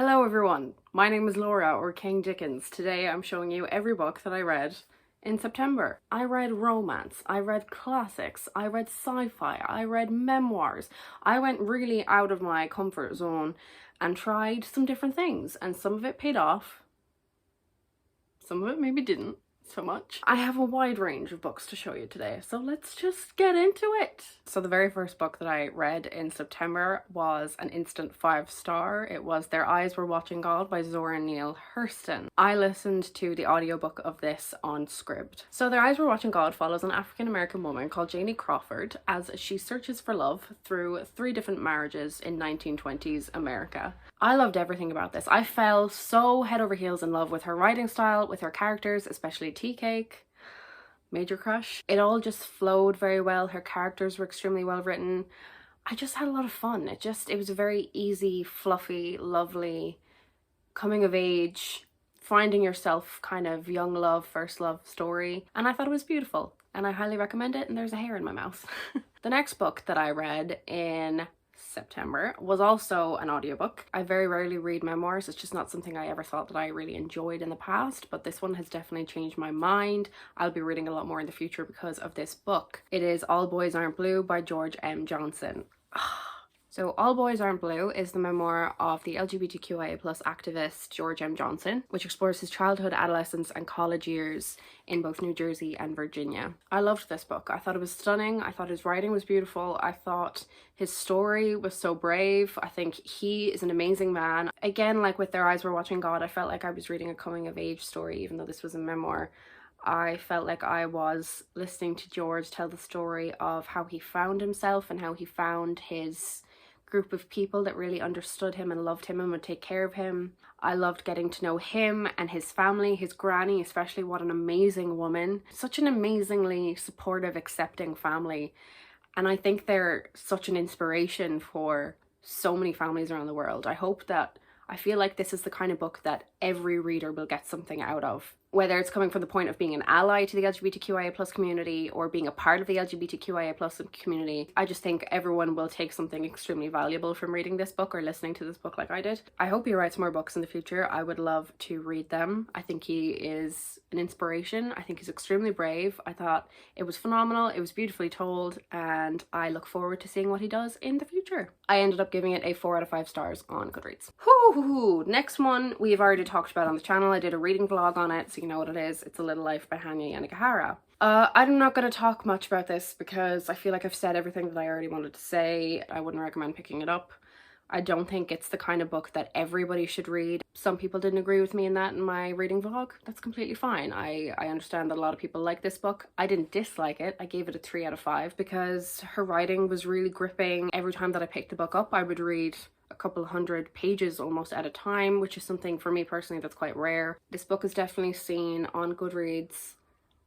Hello everyone, my name is Laura or King Dickens. Today I'm showing you every book that I read in September. I read romance, I read classics, I read sci-fi, I read memoirs. I went really out of my comfort zone and tried some different things, and some of it paid off, some of it maybe didn't so much. I have a wide range of books to show you today, so let's just get into it. So the very first book that I read in September was an instant 5-star. It was Their Eyes Were Watching God by Zora Neale Hurston. I listened to the audiobook of this on Scribd. So Their Eyes Were Watching God follows an African-American woman called Janie Crawford as she searches for love through 3 different marriages in 1920s America. I loved everything about this. I fell so head over heels in love with her writing style, with her characters, especially Tea Cake. Major crush. It all just flowed very well. Her characters were extremely well written. I just had a lot of fun. It was a very easy, fluffy, lovely, coming of age, finding yourself kind of young love, first love story. And I thought it was beautiful and I highly recommend it, and there's a hair in my mouth. The next book that I read in September was also an audiobook. I very rarely read memoirs. It's just not something I ever thought that I really enjoyed in the past, but this one has definitely changed my mind. I'll be reading a lot more in the future because of this book. It is All Boys Aren't Blue by George M. Johnson. So All Boys Aren't Blue is the memoir of the LGBTQIA+ activist George M. Johnson, which explores his childhood, adolescence and college years in both New Jersey and Virginia. I loved this book. I thought it was stunning. I thought his writing was beautiful. I thought his story was so brave. I think he is an amazing man. Again, like with Their Eyes Were Watching God, I felt like I was reading a coming of age story, even though this was a memoir. I felt like I was listening to George tell the story of how he found himself and how he found his group of people that really understood him and loved him and would take care of him. I loved getting to know him and his family, his granny especially. What an amazing woman. Such an amazingly supportive, accepting family. And I think they're such an inspiration for so many families around the world. I feel like this is the kind of book that every reader will get something out of. Whether it's coming from the point of being an ally to the LGBTQIA+ community or being a part of the LGBTQIA+ community, I just think everyone will take something extremely valuable from reading this book or listening to this book like I did. I hope he writes more books in the future. I would love to read them. I think he is an inspiration. I think he's extremely brave. I thought it was phenomenal. It was beautifully told, and I look forward to seeing what he does in the future. I ended up giving it a 4 out of 5 stars on Goodreads. Next one we've already talked about on the channel. I did a reading vlog on it, so you know what it is. It's A Little Life by Hanya Yanagihara. I'm not going to talk much about this because I feel like I've said everything that I already wanted to say. I wouldn't recommend picking it up. I don't think it's the kind of book that everybody should read. Some people didn't agree with me in that in my reading vlog. That's completely fine. I understand that a lot of people like this book. I didn't dislike it. I gave it a 3 out of 5 because her writing was really gripping. Every time that I picked the book up, I would read a couple hundred pages almost at a time, which is something for me personally that's quite rare. This book is definitely seen on Goodreads,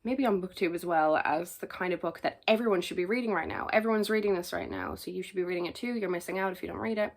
maybe on BookTube as well, as the kind of book that everyone should be reading right now. Everyone's reading this right now, so you should be reading it too. You're missing out if you don't read it.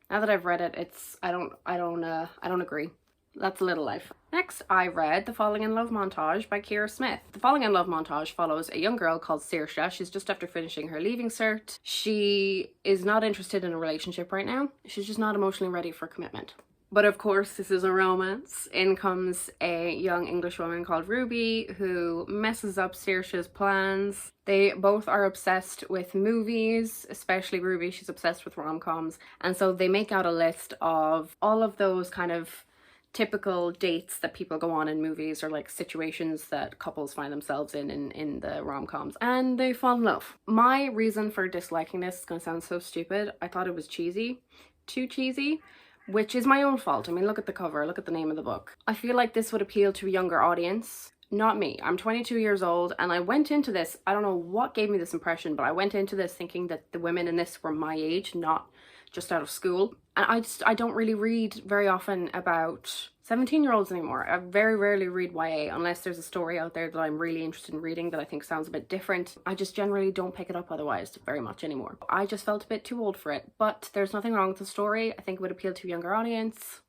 Now that I've read it, I don't agree. That's A Little Life. Next, I read The Falling in Love Montage by Kira Smith. The Falling in Love Montage follows a young girl called Saoirse. She's just after finishing her leaving cert. She is not interested in a relationship right now. She's just not emotionally ready for commitment. But of course, this is a romance. In comes a young English woman called Ruby who messes up Saoirse's plans. They both are obsessed with movies, especially Ruby. She's obsessed with rom-coms. And so they make out a list of all of those kind of typical dates that people go on in movies, or like situations that couples find themselves in the rom-coms, and they fall in love. My reason for disliking this is going to sound so stupid. I thought it was cheesy. Too cheesy. Which is my own fault. I mean, look at the cover, look at the name of the book. I feel like this would appeal to a younger audience. Not me. I'm 22 years old and I went into this, I don't know what gave me this impression, but I went into this thinking that the women in this were my age, not just out of school. And I don't really read very often about 17-year-olds anymore. I very rarely read YA unless there's a story out there that I'm really interested in reading that I think sounds a bit different. I just generally don't pick it up otherwise very much anymore. I just felt a bit too old for it, but there's nothing wrong with the story. I think it would appeal to a younger audience.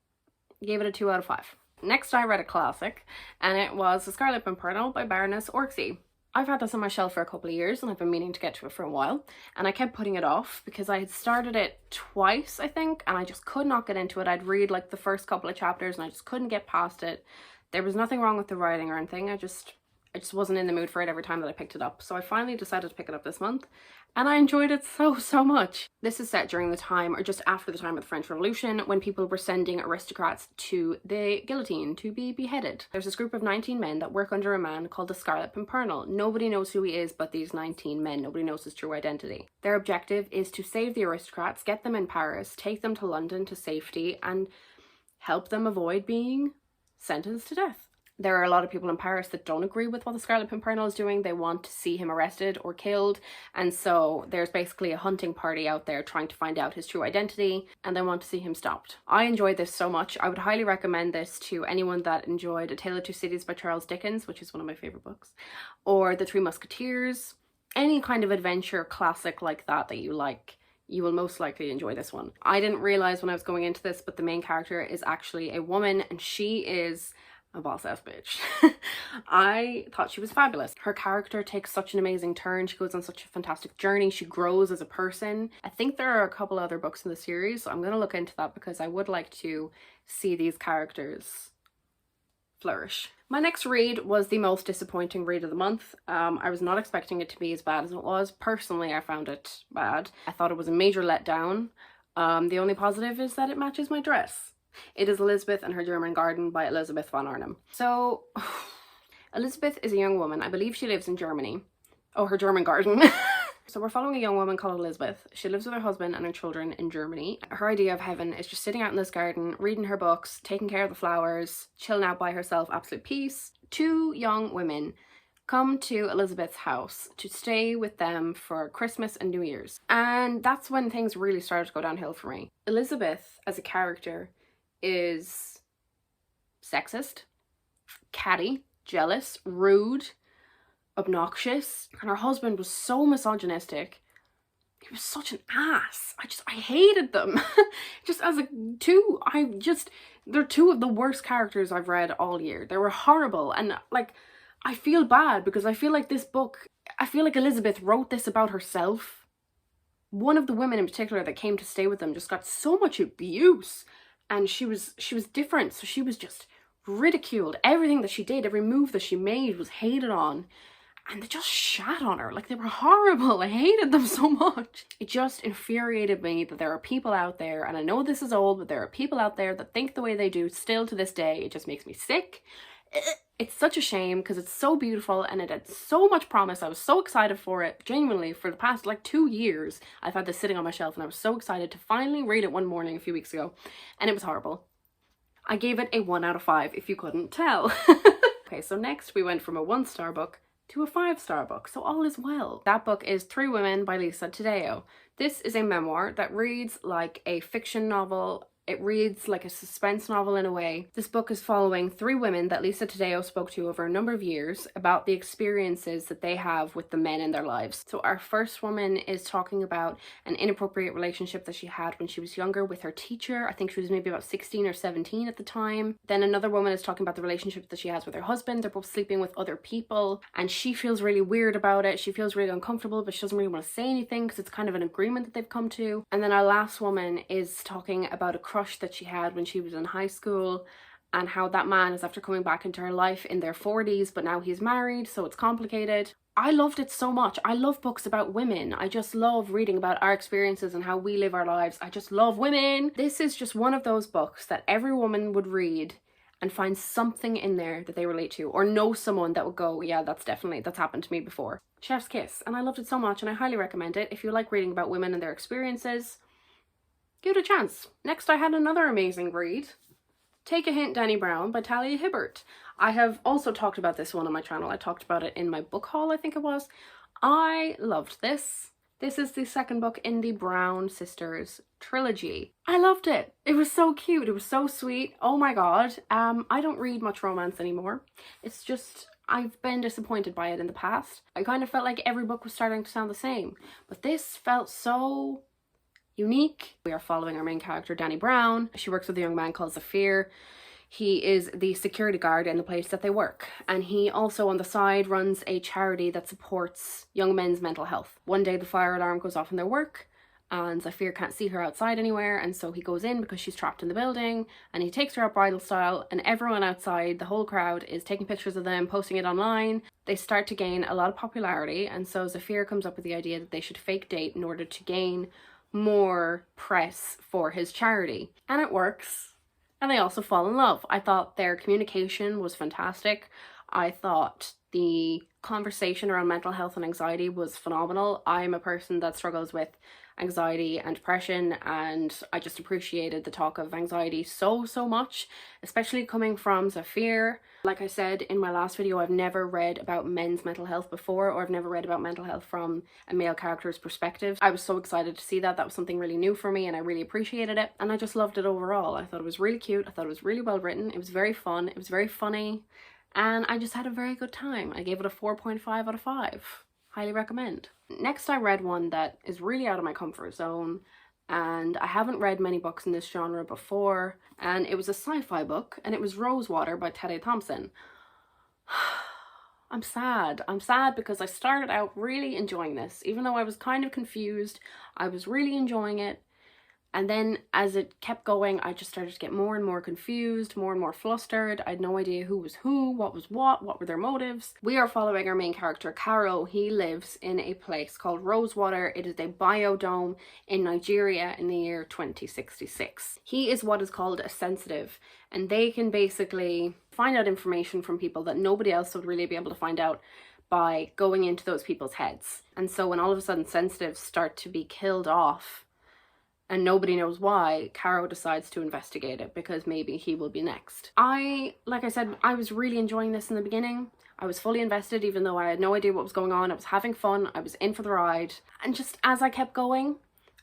Gave it a 2 out of 5. Next, I read a classic, and it was The Scarlet Pimpernel by Baroness Orczy. I've had this on my shelf for a couple of years and I've been meaning to get to it for a while, and I kept putting it off because I had started it twice, I think, and I just could not get into it. I'd read like the first couple of chapters and I just couldn't get past it. There was nothing wrong with the writing or anything. I just wasn't in the mood for it every time that I picked it up. So I finally decided to pick it up this month and I enjoyed it so much. This is set during the time, or just after the time of the French Revolution, when people were sending aristocrats to the guillotine to be beheaded. There's this group of 19 men that work under a man called the Scarlet Pimpernel. Nobody knows who he is but these 19 men. Nobody knows his true identity. Their objective is to save the aristocrats, get them in Paris, take them to London to safety, and help them avoid being sentenced to death. There are a lot of people in Paris that don't agree with what the Scarlet Pimpernel is doing. They want to see him arrested or killed, and so there's basically a hunting party out there trying to find out his true identity, and they want to see him stopped. I enjoyed this so much. I would highly recommend this to anyone that enjoyed A Tale of Two Cities by Charles Dickens, which is one of my favourite books, or The Three Musketeers, any kind of adventure classic like that that you like. You will most likely enjoy this one. I didn't realise when I was going into this, but the main character is actually a woman, and she is a boss ass bitch. I thought she was fabulous. Her character takes such an amazing turn. She goes on such a fantastic journey. She grows as a person. I think there are a couple other books in the series, so I'm going to look into that because I would like to see these characters flourish. My next read was the most disappointing read of the month. I was not expecting it to be as bad as it was. Personally, I found it bad. I thought it was a major letdown. The only positive is that it matches my dress. It is Elizabeth and Her German Garden by Elizabeth von Arnim. So, Elizabeth is a young woman. I believe she lives in Germany. Oh, Her German Garden. So we're following a young woman called Elizabeth. She lives with her husband and her children in Germany. Her idea of heaven is just sitting out in this garden, reading her books, taking care of the flowers, chilling out by herself, absolute peace. Two young women come to Elizabeth's house to stay with them for Christmas and New Year's. And that's when things really started to go downhill for me. Elizabeth, as a character, is sexist, catty, jealous, rude, obnoxious, and her husband was so misogynistic. He was such an ass. I hated them. Just as a two, they're two of the worst characters I've read all year. They were horrible, and like, I feel bad because I feel like this book, I feel like Elizabeth wrote this about herself. One of the women in particular that came to stay with them just got so much abuse. And she was different, so she was just ridiculed. Everything that she did, every move that she made was hated on. And they just shat on her. Like, they were horrible. I hated them so much. It just infuriated me that there are people out there, and I know this is old, but there are people out there that think the way they do still to this day. It just makes me sick. It's such a shame because it's so beautiful and it had so much promise. I was so excited for it. Genuinely, for the past like 2 years, I've had this sitting on my shelf and I was so excited to finally read it one morning a few weeks ago, and it was horrible. I gave it a 1 out of 5 if you couldn't tell. Okay, so next we went from a 1-star book to a 5-star book, so all is well. That book is Three Women by Lisa Taddeo. This is a memoir that reads like a fiction novel. It reads like a suspense novel in a way. This book is following 3 women that Lisa Taddeo spoke to over a number of years about the experiences that they have with the men in their lives. So our first woman is talking about an inappropriate relationship that she had when she was younger with her teacher. I think she was maybe about 16 or 17 at the time. Then another woman is talking about the relationship that she has with her husband. They're both sleeping with other people and she feels really weird about it. She feels really uncomfortable, but she doesn't really want to say anything because it's kind of an agreement that they've come to. And then our last woman is talking about a crush that she had when she was in high school, and how that man is after coming back into her life in their 40s, but now he's married, so it's complicated. I loved it so much. I love books about women. I just love reading about our experiences and how we live our lives. I just love women. This is just one of those books that every woman would read and find something in there that they relate to, or know someone that would go, yeah, that's happened to me before. Chef's Kiss. And I loved it so much, and I highly recommend it. If you like reading about women and their experiences, give it a chance. Next, I had another amazing read, Take a Hint, Danny Brown by Talia Hibbert. I have also talked about this one on my channel. I talked about it in my book haul, I think it was. I loved this. This is the second book in the Brown Sisters trilogy. I loved it. It was so cute. It was so sweet. Oh my god. I don't read much romance anymore. It's just, I've been disappointed by it in the past. I kind of felt like every book was starting to sound the same. But this felt so unique. We are following our main character, Danny Brown. She works with a young man called Zafir. He is the security guard in the place that they work, and he also on the side runs a charity that supports young men's mental health. One day the fire alarm goes off in their work, and Zafir can't see her outside anywhere, and so he goes in because she's trapped in the building, and he takes her out bridal style, and everyone outside, the whole crowd, is taking pictures of them, posting it online. They start to gain a lot of popularity, and so Zafir comes up with the idea that they should fake date in order to gain more press for his charity. And it works. And they also fall in love. I thought their communication was fantastic. I thought the conversation around mental health and anxiety was phenomenal. I'm a person that struggles with anxiety and depression, and I just appreciated the talk of anxiety so much, especially coming from Zafir. Like I said in my last video, I've never read about men's mental health before, or I've never read about mental health from a male character's perspective. I was so excited to see that. That was something really new for me, and I really appreciated it, and I just loved it overall. I thought it was really cute. I thought it was really well written. It was very fun. It was very funny, and I just had a very good time. I gave it a 4.5 out of 5. Highly recommend. Next, I read one that is really out of my comfort zone, and I haven't read many books in this genre before, and it was a sci-fi book, and it was Rosewater by Teddy Thompson. I'm sad. I'm sad because I started out really enjoying this. Even though I was kind of confused, I was really enjoying it. And then as it kept going, I just started to get more and more confused, more and more flustered. I had no idea who was who, what was what were their motives. We are following our main character, Caro. He lives in a place called Rosewater. It is a biodome in Nigeria in the year 2066. He is what is called a sensitive, and they can basically find out information from people that nobody else would really be able to find out by going into those people's heads. And so when all of a sudden sensitives start to be killed off, and nobody knows why, Caro decides to investigate it because maybe he will be next. Like I said, I was really enjoying this in the beginning. I was fully invested even though I had no idea what was going on. I was having fun. I was in for the ride. And just as I kept going,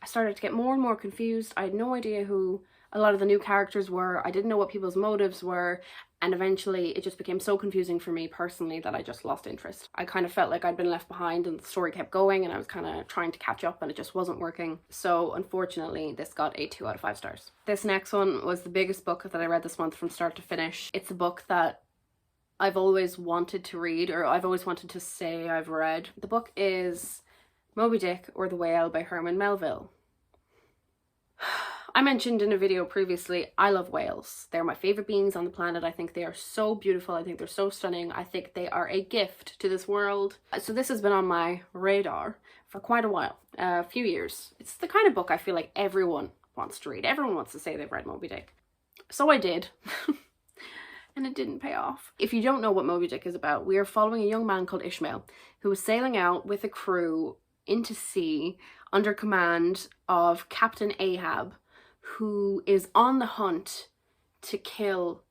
I started to get more and more confused. I had no idea who a lot of the new characters were. I didn't know what people's motives were. And eventually it just became so confusing for me personally that I just lost interest. I kind of felt like I'd been left behind and the story kept going, and I was kind of trying to catch up and it just wasn't working. So unfortunately, this got a 2 out of 5 stars. This next one was the biggest book that I read this month from start to finish. It's a book that I've always wanted to read, or I've always wanted to say I've read. The book is Moby Dick or the Whale by Herman Melville. I mentioned in a video previously, I love whales. They're my favorite beings on the planet. I think they are so beautiful. I think they're so stunning. I think they are a gift to this world. So this has been on my radar for quite a while, a few years. It's the kind of book I feel like everyone wants to read. Everyone wants to say they've read Moby Dick. So I did. And it didn't pay off. If you don't know what Moby Dick is about, we are following a young man called Ishmael who is sailing out with a crew into sea under command of Captain Ahab, who is on the hunt to kill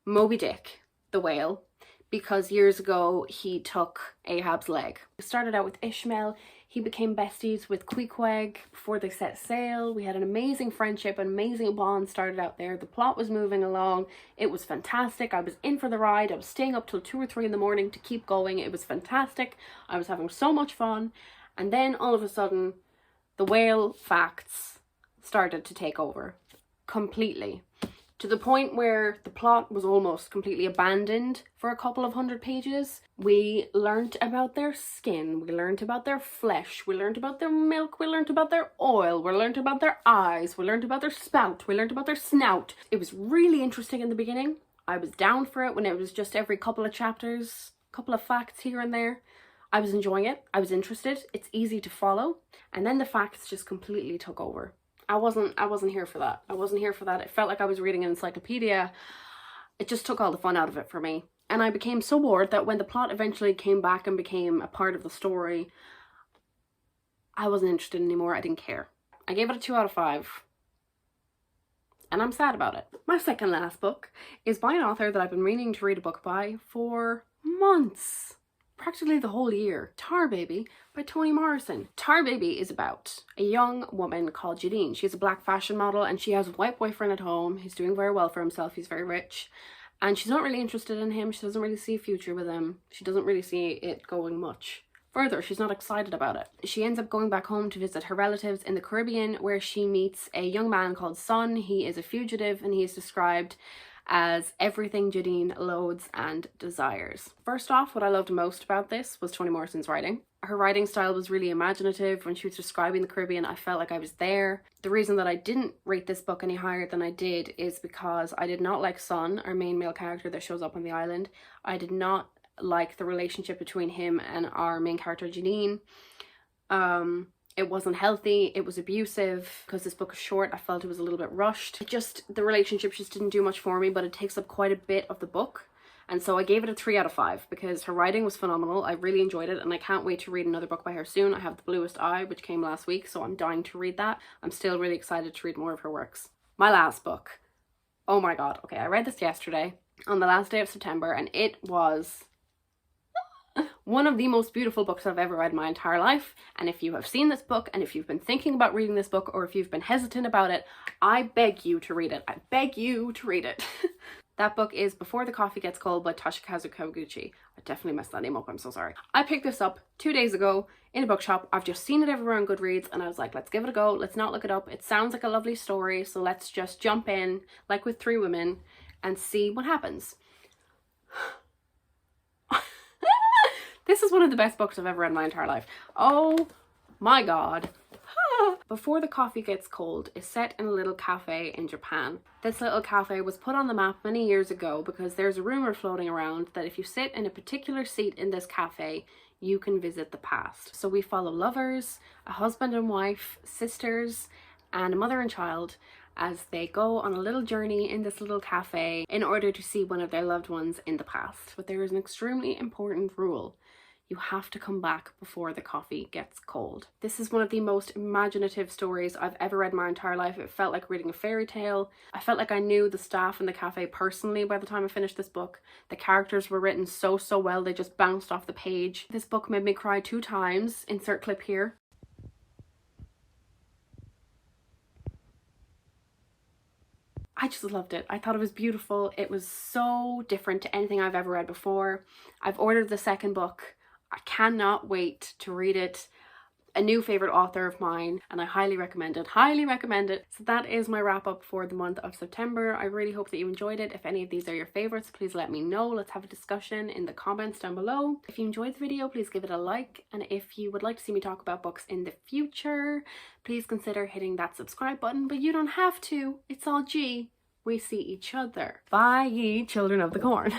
Moby Dick, the whale, because years ago he took Ahab's leg. It started out with Ishmael. He became besties with Queequeg before they set sail. We had an amazing friendship, an amazing bond started out there. The plot was moving along. It was fantastic. I was in for the ride. I was staying up till 2 or 3 in the morning to keep going. It was fantastic. I was having so much fun. And then all of a sudden, the whale facts started to take over completely, to the point where the plot was almost completely abandoned for a couple of 100 pages. We learnt about their skin, we learnt about their flesh, we learnt about their milk, we learnt about their oil, we learnt about their eyes, we learnt about their spout, we learnt about their snout. It was really interesting in the beginning. I was down for it when it was just every couple of chapters, couple of facts here and there. I was enjoying it. I was interested. It's easy to follow. And then the facts just completely took over. I wasn't here for that. I wasn't here for that. It felt like I was reading an encyclopedia. It just took all the fun out of it for me. And I became so bored that when the plot eventually came back and became a part of the story, I wasn't interested anymore. I didn't care. I gave it a 2 out of 5. And I'm sad about it. My second last book is by an author that I've been meaning to read a book by for months. Practically the whole year. Tar Baby by Toni Morrison. Tar Baby is about a young woman called Jadine. She's a black fashion model and she has a white boyfriend at home. He's doing very well for himself. He's very rich. And she's not really interested in him. She doesn't really see a future with him. She doesn't really see it going much further. She's not excited about it. She ends up going back home to visit her relatives in the Caribbean, where she meets a young man called Son. He is a fugitive and he is described as everything Janine loathes and desires. First off, what I loved most about this was Toni Morrison's writing. Her writing style was really imaginative. When she was describing the Caribbean, I felt like I was there. The reason that I didn't rate this book any higher than I did is because I did not like Son, our main male character that shows up on the island. I did not like the relationship between him and our main character Janine. It wasn't healthy, it was abusive. Because this book is short, I felt it was a little bit rushed. The relationship just didn't do much for me, but it takes up quite a bit of the book. And so I gave it a 3 out of 5 because her writing was phenomenal. I really enjoyed it, and I can't wait to read another book by her soon. I have The Bluest Eye, which came last week, so I'm dying to read that. I'm still really excited to read more of her works. My last book. Oh my god. Okay, I read this yesterday on the last day of September, and it was one of the most beautiful books I've ever read in my entire life. And if you have seen this book, and if you've been thinking about reading this book, or if you've been hesitant about it, I beg you to read it. I beg you to read it. That book is Before the Coffee Gets Cold by Toshikazu Kawaguchi. I definitely messed that name up, I'm so sorry. I picked this up 2 days ago in a bookshop. I've just seen it everywhere on Goodreads, and I was like, let's give it a go. Let's not look it up. It sounds like a lovely story, so let's just jump in, like with 3 women, and see what happens. This is one of the best books I've ever read in my entire life. Oh my god. Before the Coffee Gets Cold is set in a little cafe in Japan. This little cafe was put on the map many years ago because there's a rumor floating around that if you sit in a particular seat in this cafe, you can visit the past. So we follow lovers, a husband and wife, sisters, and a mother and child as they go on a little journey in this little cafe in order to see one of their loved ones in the past. But there is an extremely important rule. You have to come back before the coffee gets cold. This is one of the most imaginative stories I've ever read in my entire life. It felt like reading a fairy tale. I felt like I knew the staff in the cafe personally by the time I finished this book. The characters were written so well, they just bounced off the page. This book made me cry 2 times. Insert clip here. I just loved it. I thought it was beautiful. It was so different to anything I've ever read before. I've ordered the second book. I cannot wait to read it. A new favorite author of mine, and I highly recommend it. Highly recommend it. So that is my wrap up for the month of September. I really hope that you enjoyed it. If any of these are your favorites, please let me know. Let's have a discussion in the comments down below. If you enjoyed the video, please give it a like. And if you would like to see me talk about books in the future, please consider hitting that subscribe button. But you don't have to. It's all G. We see each other. Bye, ye children of the corn.